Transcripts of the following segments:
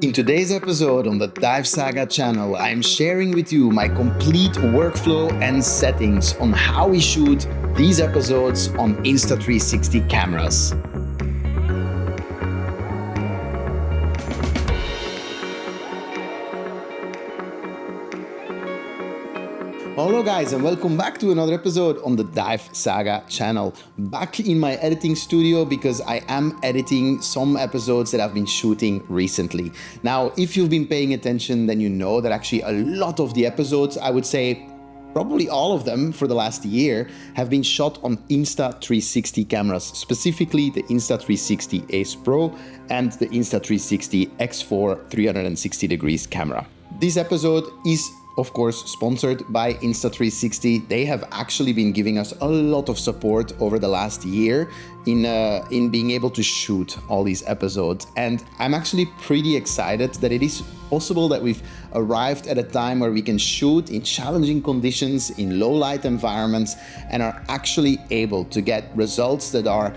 In today's episode on the DiveSAGA channel, I'm sharing with you my complete workflow and settings on how we shoot these episodes on Insta360 cameras. Hello guys, and welcome back to another episode on the DiveSAGA channel. Back in my editing studio because I am editing some episodes that I've been shooting recently. Now, if you've been paying attention, then you know that actually a lot of the episodes, I would say probably all of them for the last year, have been shot on Insta360 cameras, specifically the Insta360 Ace Pro and the Insta360 X4 360 degrees camera. This episode is of course sponsored by Insta360. They have actually been giving us a lot of support over the last year in being able to shoot all these episodes, and I'm actually pretty excited that it is possible that we've arrived at a time where we can shoot in challenging conditions, in low light environments, and are actually able to get results that are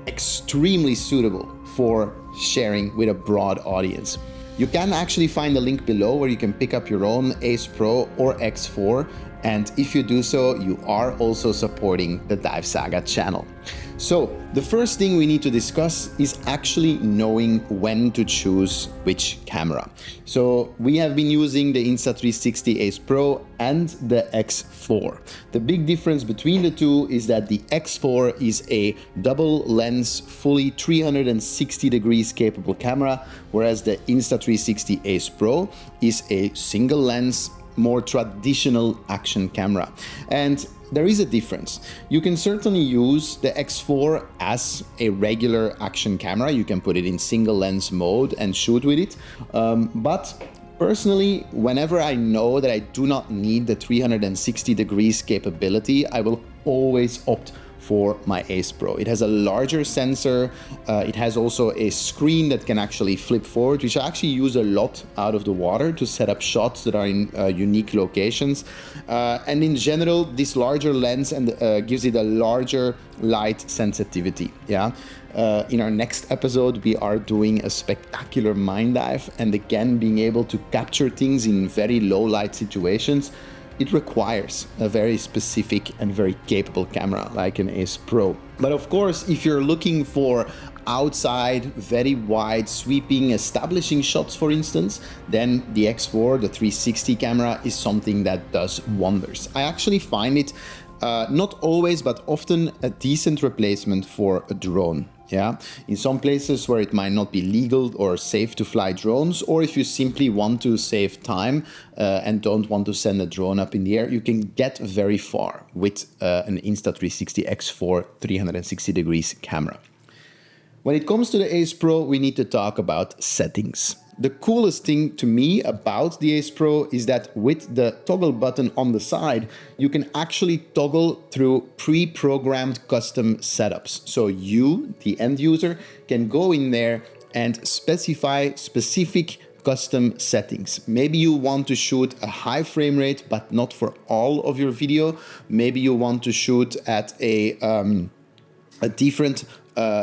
extremely suitable for sharing with a broad audience. You can actually find the link below where you can pick up your own Ace Pro or X4, and if you do so, you are also supporting the DiveSAGA channel. So the first thing we need to discuss is actually knowing when to choose which camera. So we have been using the Insta360 Ace Pro and the X4. The big difference between the two is that the X4 is a double lens, fully 360 degrees capable camera, whereas the Insta360 Ace Pro is a single lens, more traditional action camera. And there is a difference. You can certainly use the X4 as a regular action camera. You can put it in single lens mode and shoot with it. But personally, whenever I know that I do not need the 360 degrees capability, I will always opt for my Ace Pro. It has a larger sensor. It has also a screen that can actually flip forward, which I actually use a lot out of the water to set up shots that are in unique locations. And in general, this larger lens gives it a larger light sensitivity. Yeah. In our next episode, we are doing a spectacular mine dive, and again, being able to capture things in very low light situations, it requires a very specific and very capable camera like an Ace Pro. But of course, if you're looking for outside, very wide, sweeping, establishing shots, for instance, then the X4, the 360 camera, is something that does wonders. I actually find it not always, but often a decent replacement for a drone. Yeah, in some places where it might not be legal or safe to fly drones, or if you simply want to save time and don't want to send a drone up in the air, you can get very far with an Insta360 X4 360 degrees camera. When it comes to the Ace Pro, we need to talk about settings. The coolest thing to me about the Ace Pro is that with the toggle button on the side, you can actually toggle through pre-programmed custom setups. So you, the end user, can go in there and specify specific custom settings. Maybe you want to shoot a high frame rate, but not for all of your video. Maybe you want to shoot at a different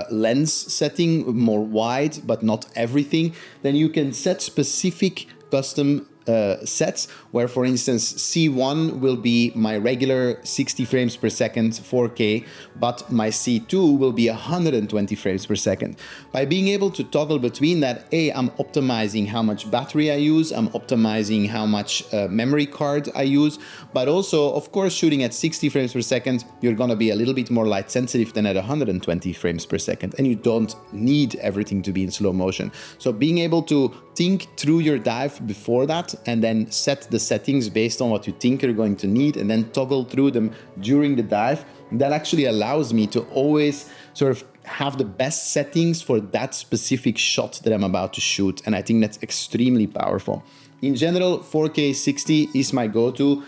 lens setting, more wide, but not everything. Then you can set specific custom sets where, for instance, C1 will be my regular 60 frames per second 4K, but my C2 will be 120 frames per second. By being able to toggle between that, I'm optimizing how much battery I use, I'm optimizing how much memory card I use, but also, of course, shooting at 60 frames per second, you're gonna be a little bit more light sensitive than at 120 frames per second, and you don't need everything to be in slow motion. So being able to think through your dive before that and then set the settings based on what you think you're going to need and then toggle through them during the dive, that actually allows me to always sort of have the best settings for that specific shot that I'm about to shoot. And I think that's extremely powerful. In general, 4K 60 is my go-to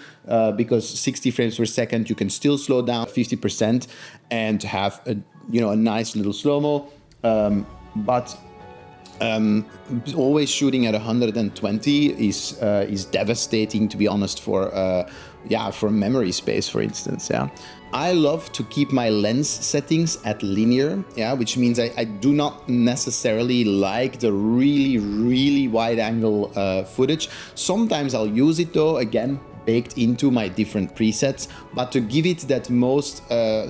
because 60 frames per second, you can still slow down 50% and have a nice little slow-mo. But Always shooting at 120 is devastating, to be honest, for memory space, for instance. Yeah, I love to keep my lens settings at linear. Yeah, which means I do not necessarily like the really wide angle footage. Sometimes I'll use it though, again, baked into my different presets, but to give it that most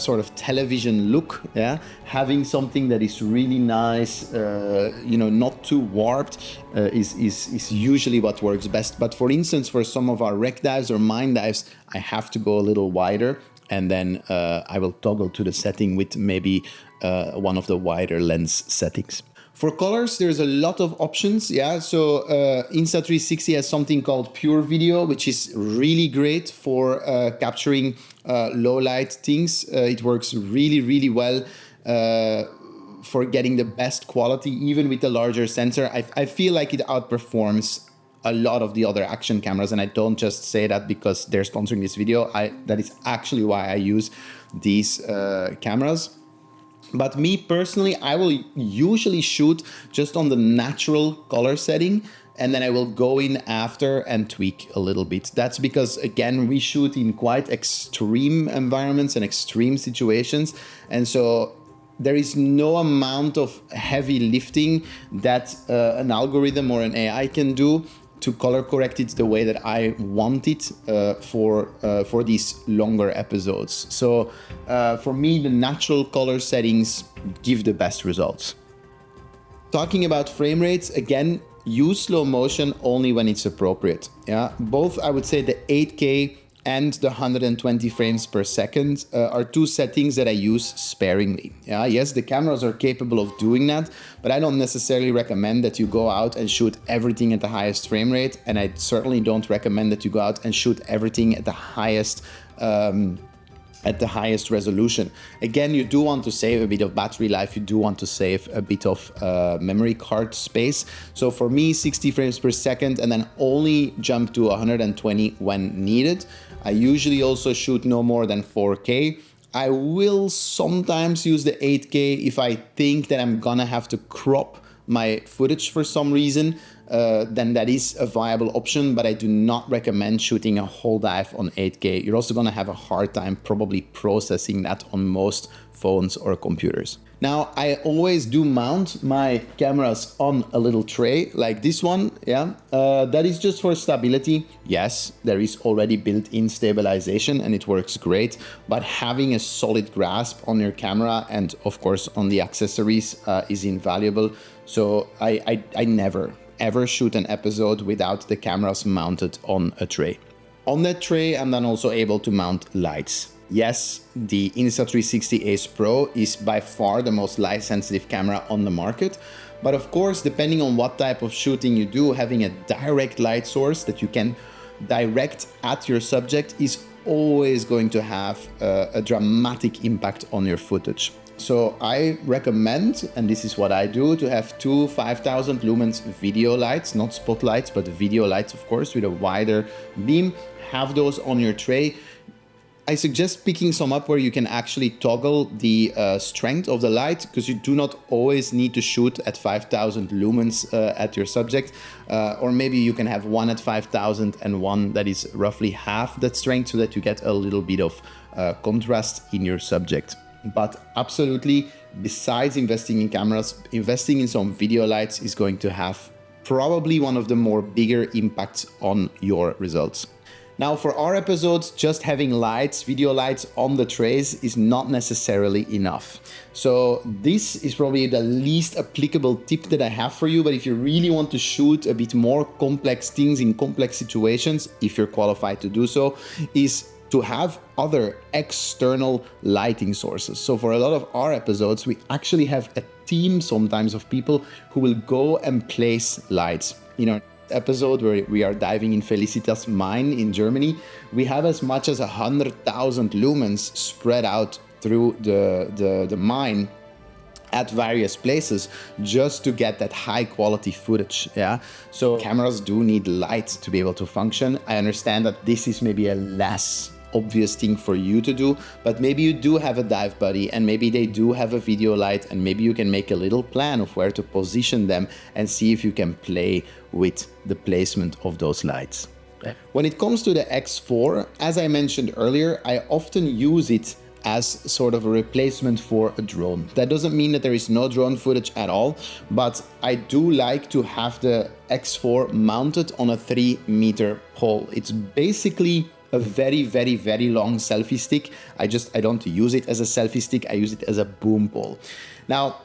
sort of television look, yeah, having something that is really nice, you know, not too warped, is usually what works best. But for instance, for some of our wreck dives or mine dives, I have to go a little wider, and then I will toggle to the setting with maybe one of the wider lens settings. For colors, there's a lot of options, yeah. So Insta360 has something called Pure Video, which is really great for capturing low light things. It works really well for getting the best quality, even with the larger sensor. I feel like it outperforms a lot of the other action cameras, and I don't just say that because they're sponsoring this video. That is actually why I use these cameras. But me personally, I will usually shoot just on the natural color setting, and then I will go in after and tweak a little bit. That's because, again, we shoot in quite extreme environments and extreme situations. And so there is no amount of heavy lifting that an algorithm or an AI can do to color correct it the way that I want it for these longer episodes. So for me, the natural color settings give the best results. Talking about frame rates, again, use slow motion only when it's appropriate. Yeah, both, I would say, the 8K and the 120 frames per second are two settings that I use sparingly. Yeah, yes, the cameras are capable of doing that, but I don't necessarily recommend that you go out and shoot everything at the highest frame rate, and I certainly don't recommend that you go out and shoot everything at the highest resolution. Again, you do want to save a bit of battery life, you do want to save a bit of memory card space. So for me, 60 frames per second, and then only jump to 120 when needed. I usually also shoot no more than 4K. I will sometimes use the 8K if I think that I'm gonna have to crop my footage for some reason, then that is a viable option, but I do not recommend shooting a whole dive on 8K. You're also gonna have a hard time probably processing that on most phones or computers. Now, I always do mount my cameras on a little tray like this one, yeah. That is just for stability. Yes, there is already built-in stabilization and it works great, but having a solid grasp on your camera and of course on the accessories is invaluable. So I never ever shoot an episode without the cameras mounted on a tray. On that tray, I'm then also able to mount lights. Yes, the Insta360 Ace Pro is by far the most light sensitive camera on the market. But of course, depending on what type of shooting you do, having a direct light source that you can direct at your subject is always going to have a dramatic impact on your footage. So I recommend, and this is what I do, to have two 5000 lumens video lights, not spotlights, but video lights, of course, with a wider beam. Have those on your tray. I suggest picking some up where you can actually toggle the strength of the light, because you do not always need to shoot at 5000 lumens at your subject. Or maybe you can have one at 5000 and one that is roughly half that strength so that you get a little bit of contrast in your subject. But absolutely, besides investing in cameras, investing in some video lights is going to have probably one of the more bigger impacts on your results. Now, for our episodes, just having lights, video lights on the trays is not necessarily enough. So this is probably the least applicable tip that I have for you. But if you really want to shoot a bit more complex things in complex situations, if you're qualified to do so, is to have other external lighting sources. So for a lot of our episodes, we actually have a team sometimes of people who will go and place lights. You know, episode where we are diving in Felicitas Mine in Germany, we have as much as 100,000 lumens spread out through the mine at various places just to get that high quality footage. Yeah, so cameras do need light to be able to function. I understand that this is maybe a less obvious thing for you to do, but maybe you do have a dive buddy and maybe they do have a video light, and maybe you can make a little plan of where to position them and see if you can play with the placement of those lights. When it comes to the X4, as I mentioned earlier, I often use it as sort of a replacement for a drone. That doesn't mean that there is no drone footage at all, but I do like to have the X4 mounted on a 3-meter pole. It's basically a very, very, very long selfie stick. I don't use it as a selfie stick, I use it as a boom pole. Now,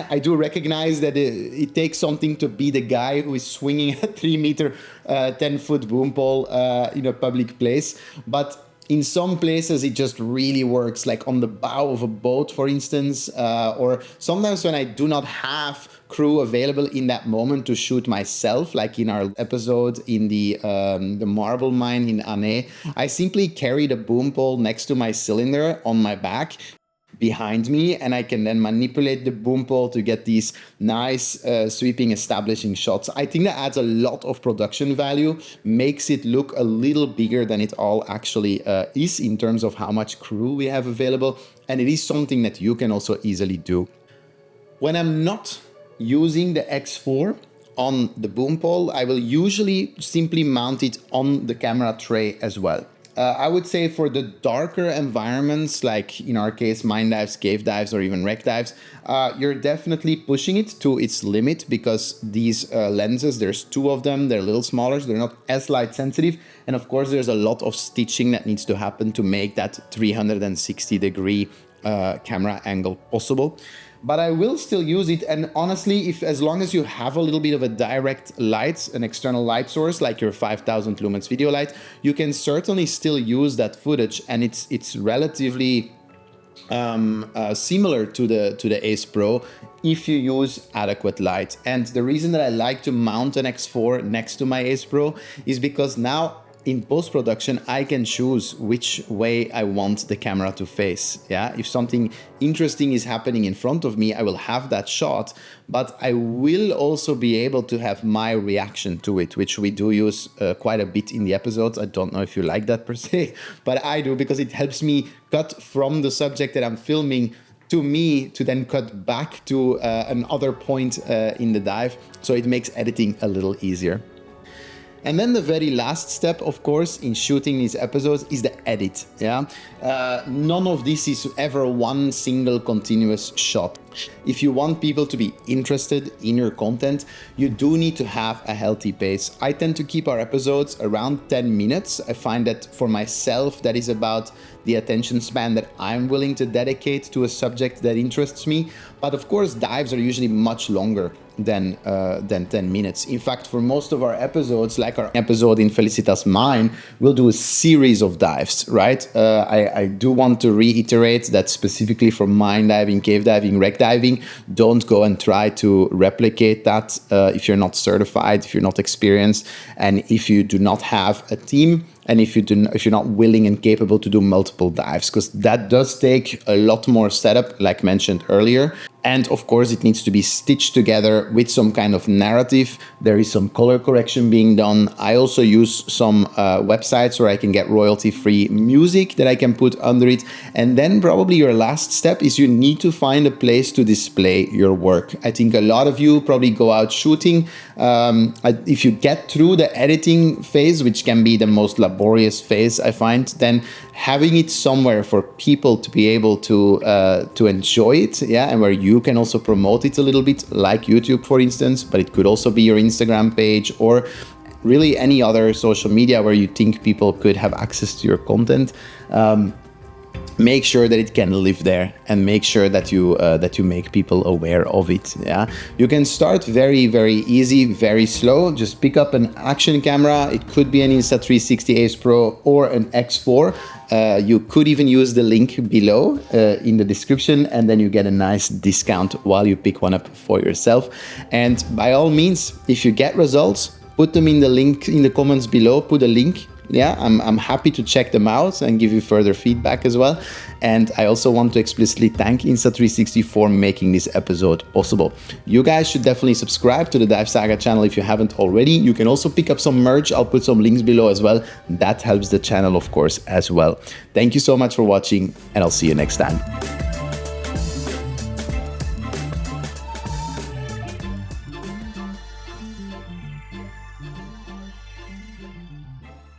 I do recognize that it takes something to be the guy who is swinging a 3-meter, 10-foot boom pole in a public place, but in some places it just really works, like on the bow of a boat, for instance, or sometimes when I do not have crew available in that moment to shoot myself, like in our episode in the marble mine in Année, I simply carry the boom pole next to my cylinder on my back behind me, and I can then manipulate the boom pole to get these nice sweeping establishing shots. I think that adds a lot of production value, makes it look a little bigger than it all actually is in terms of how much crew we have available, and it is something that you can also easily do. When I'm not using the X4 on the boom pole, I will usually simply mount it on the camera tray as well. I would say for the darker environments, like in our case, mine dives, cave dives, or even wreck dives, you're definitely pushing it to its limit, because these lenses, there's 2 of them, they're a little smaller, so they're not as light sensitive. And of course, there's a lot of stitching that needs to happen to make that 360-degree camera angle possible. But I will still use it, and honestly, as long as you have a little bit of a direct light, an external light source like your 5000 lumens video light, you can certainly still use that footage, and it's relatively similar to the Ace Pro if you use adequate light. And the reason that I like to mount an X4 next to my Ace Pro is because now in post-production, I can choose which way I want the camera to face. Yeah, if something interesting is happening in front of me, I will have that shot, but I will also be able to have my reaction to it, which we do use quite a bit in the episodes. I don't know if you like that per se, but I do, because it helps me cut from the subject that I'm filming to me to then cut back to another point in the dive. So it makes editing a little easier. And then the very last step, of course, in shooting these episodes is the edit. Yeah, none of this is ever one single continuous shot. If you want people to be interested in your content, you do need to have a healthy pace. I tend to keep our episodes around 10 minutes. I find that for myself, that is about the attention span that I'm willing to dedicate to a subject that interests me. But of course, dives are usually much longer than 10 minutes. In fact, for most of our episodes, like our episode in Felicitas Mine, we'll do a series of dives, right? I do want to reiterate that specifically for mine diving, cave diving, wreck diving, don't go and try to replicate that if you're not certified, if you're not experienced, and if you do not have a team, and if you're not willing and capable to do multiple dives, because that does take a lot more setup, like mentioned earlier. And of course, it needs to be stitched together with some kind of narrative. There is some color correction being done. I also use some websites where I can get royalty-free music that I can under under it. And then probably your last step is you need to find a place to display your work. I think a lot of you probably go out shooting. If you get through the editing phase, which can be the most laborious phase, I find, then having it somewhere for people to be able to enjoy it, yeah, and where you can also promote it a little bit, like YouTube, for instance, but it could also be your Instagram page or really any other social media where you think people could have access to your content. Make sure that it can live there, and make sure that you make people aware of it. Yeah, you can start very, very easy, very slow. Just pick up an action camera. It could be an Insta360 Ace Pro or an X4. You could even use the link below in the description, and then you get a nice discount while you pick one up for yourself. And by all means, if you get results, put them in the link in the comments below. Put a link yeah, I'm happy to check them out and give you further feedback as well. And I also want to explicitly thank Insta360 for making this episode possible. You guys should definitely subscribe to the DiveSAGA channel if you haven't already. You can also pick up some merch. I'll put some links below as well. That helps the channel, of course, as well. Thank you so much for watching, and I'll see you next time.